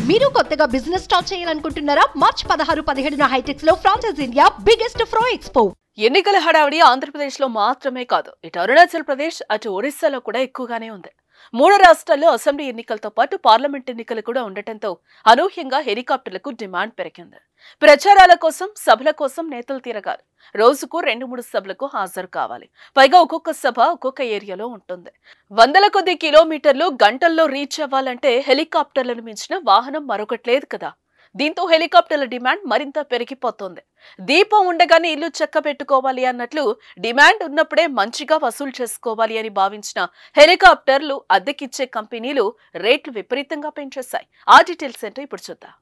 మీరు కొత్తగా business start చేయాలనుకుంటున్నారా? మార్చ్ 16-17 హైటెక్స్ లో ఫ్రాన్సెస్ ఇండియా బిగ్గెస్ట్ ఫ్రో ఎక్స్పో. ఎన్నికల హడావిడి ఆంధ్రప్రదేశ్ లో మాత్రమే కాదు, ఇటు అరుణాచల్ ప్రదేశ్ అటు ఒడిశాలో కూడా ఎక్కువగానే ఉంది. 3 రాష్ట్రాల్లో అసెంబ్లీ ఎన్నికలతో పాటు పార్లమెంట్ ఎన్నికలు కూడా ఉండటంతో అనూహ్యంగా హెలికాప్టర్లకు డిమాండ్ పెరిగింది. ప్రచారాల కోసం, సభల కోసం నేతలు తిరగాలి. రోజుకు 2-3 సభలకు హాజరు కావాలి. పైగా ఒక్కొక్క సభ ఒక్కొక్క ఏరియాలో ఉంటుంది. వందల కొద్ది కిలోమీటర్లు గంటల్లో రీచ్ అవ్వాలంటే హెలికాప్టర్లను మించిన వాహనం మరొకటి లేదు కదా. దీంతో హెలికాప్టర్ల డిమాండ్ మరింత పెరిగిపోతోంది. దీపం ఉండగానే ఇల్లు చక్క పెట్టుకోవాలి అన్నట్లు డిమాండ్ ఉన్నప్పుడే మంచిగా వసూలు చేసుకోవాలి అని భావించిన హెలికాప్టర్లు అద్దెకిచ్చే కంపెనీలు రేట్లు విపరీతంగా పెంచేశాయి. ఆ డీటెయిల్స్ ఏంటో ఇప్పుడు చూద్దాం.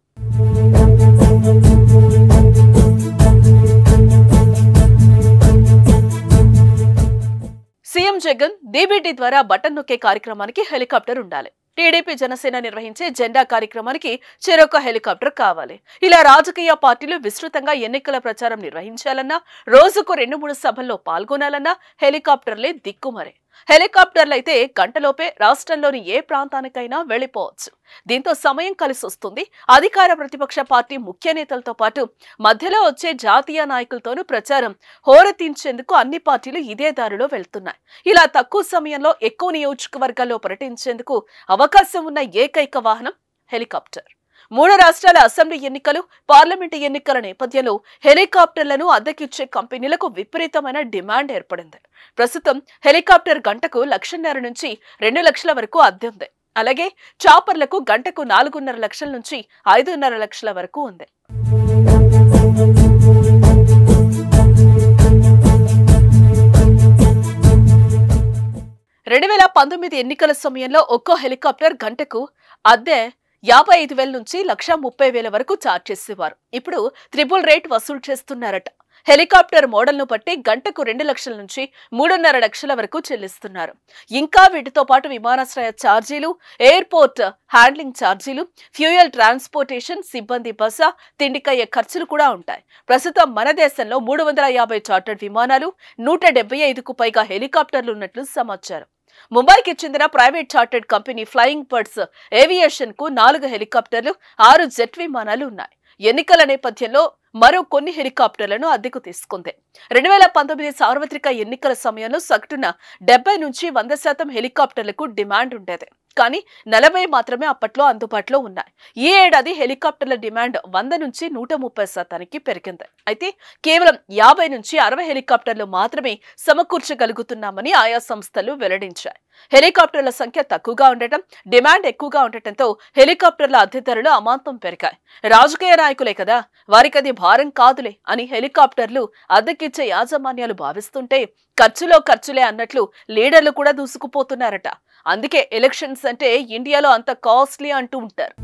సీఎం జగన్ డీబీటీ ద్వారా బటన్ నొక్కే కార్యక్రమానికి హెలికాప్టర్ ఉండాలి. టీడీపీ జనసేన నిర్వహించే జెండా కార్యక్రమానికి చెరొక హెలికాప్టర్ కావాలి. ఇలా రాజకీయ పార్టీలు విస్తృతంగా ఎన్నికల ప్రచారం నిర్వహించాలన్నా, రోజుకు 2-3 సభల్లో పాల్గొనాలన్నా హెలికాప్టర్లే దిక్కుమరే. హెలికాప్టర్లు అయితే గంటలోపే రాష్ట్రంలోని ఏ ప్రాంతానికైనా వెళ్లిపోవచ్చు. దీంతో సమయం కలిసి వస్తుంది. అధికార ప్రతిపక్ష పార్టీ ముఖ్య నేతలతో పాటు మధ్యలో వచ్చే జాతీయ నాయకులతోనూ ప్రచారం హోరెత్తించేందుకు అన్ని పార్టీలు ఇదే దారిలో వెళ్తున్నాయి. ఇలా తక్కువ సమయంలో ఎక్కువ నియోజకవర్గాల్లో పర్యటించేందుకు అవకాశం ఉన్న ఏకైక వాహనం హెలికాప్టర్. 3 రాష్ట్రాల అసెంబ్లీ ఎన్నికలు, పార్లమెంటు ఎన్నికల నేపథ్యంలో హెలికాప్టర్లను అద్దెకిచ్చే కంపెనీలకు విపరీతమైన డిమాండ్ ఏర్పడింది. ప్రస్తుతం హెలికాప్టర్ గంటకు 1,50,000 నుంచి 2 లక్షల వరకు అద్దె ఉంది. అలాగే చాపర్లకు గంటకు 4.5 లక్షల నుంచి 5.5 లక్షల వరకు ఉంది. రెండు 2019 ఎన్నికల సమయంలో ఒక్కో హెలికాప్టర్ గంటకు అద్దె 55,000 నుంచి 1,30,000 వరకు ఛార్జ్ చేసేవారు. ఇప్పుడు త్రిబుల్ రేట్ వసూలు చేస్తున్నారట. హెలికాప్టర్ మోడల్ను బట్టి గంటకు 2 లక్షల నుంచి 3.5 లక్షల వరకు చెల్లిస్తున్నారు. ఇంకా వీటితో పాటు విమానాశ్రయ ఛార్జీలు, ఎయిర్పోర్ట్ హ్యాండ్లింగ్ ఛార్జీలు, ఫ్యూయల్ ట్రాన్స్పోర్టేషన్, సిబ్బంది బస, తిండికయ్యే ఖర్చులు కూడా ఉంటాయి. ప్రస్తుతం మన దేశంలో 350 చార్టర్డ్ విమానాలు, 175కు పైగా హెలికాప్టర్లు ఉన్నట్లు సమాచారం. ముంబైకి చెందిన private chartered company flying birds aviation కు 4 హెలికాప్టర్లు, 6 జెట్ విమానాలు ఉన్నాయి. ఎన్నికల నేపథ్యంలో మరో కొన్ని హెలికాప్టర్లను అద్దెకు తీసుకుంది. 2019 సార్వత్రిక ఎన్నికల సమయంలో సగటున 70 నుంచి 100% హెలికాప్టర్లకు డిమాండ్ ఉండేది. కానీ 40 మాత్రమే అప్పట్లో అందుబాటులో ఉన్నాయి. ఈ ఏడాది హెలికాప్టర్ల డిమాండ్ 100 నుంచి 130% పెరిగింది. అయితే కేవలం 50 నుంచి 60 హెలికాప్టర్లు మాత్రమే సమకూర్చగలుగుతున్నామని ఆయా సంస్థలు వెల్లడించాయి. హెలికాప్టర్ల సంఖ్య తక్కువగా ఉండటం, డిమాండ్ ఎక్కువగా ఉండటంతో హెలికాప్టర్ల అద్దె ధరలు అమాంతం పెరిగాయి. రాజకీయ నాయకులే కదా, వారికది భారం కాదులే అని హెలికాప్టర్లు అద్దెకిచ్చే యాజమాన్యాలు భావిస్తుంటే ఖర్చులే అన్నట్లు లీడర్లు కూడా దూసుకుపోతున్నారట. అందుకే ఎలక్షన్స్ అంటే ఇండియాలో అంత కాస్ట్లీ అంటూ ఉంటారు.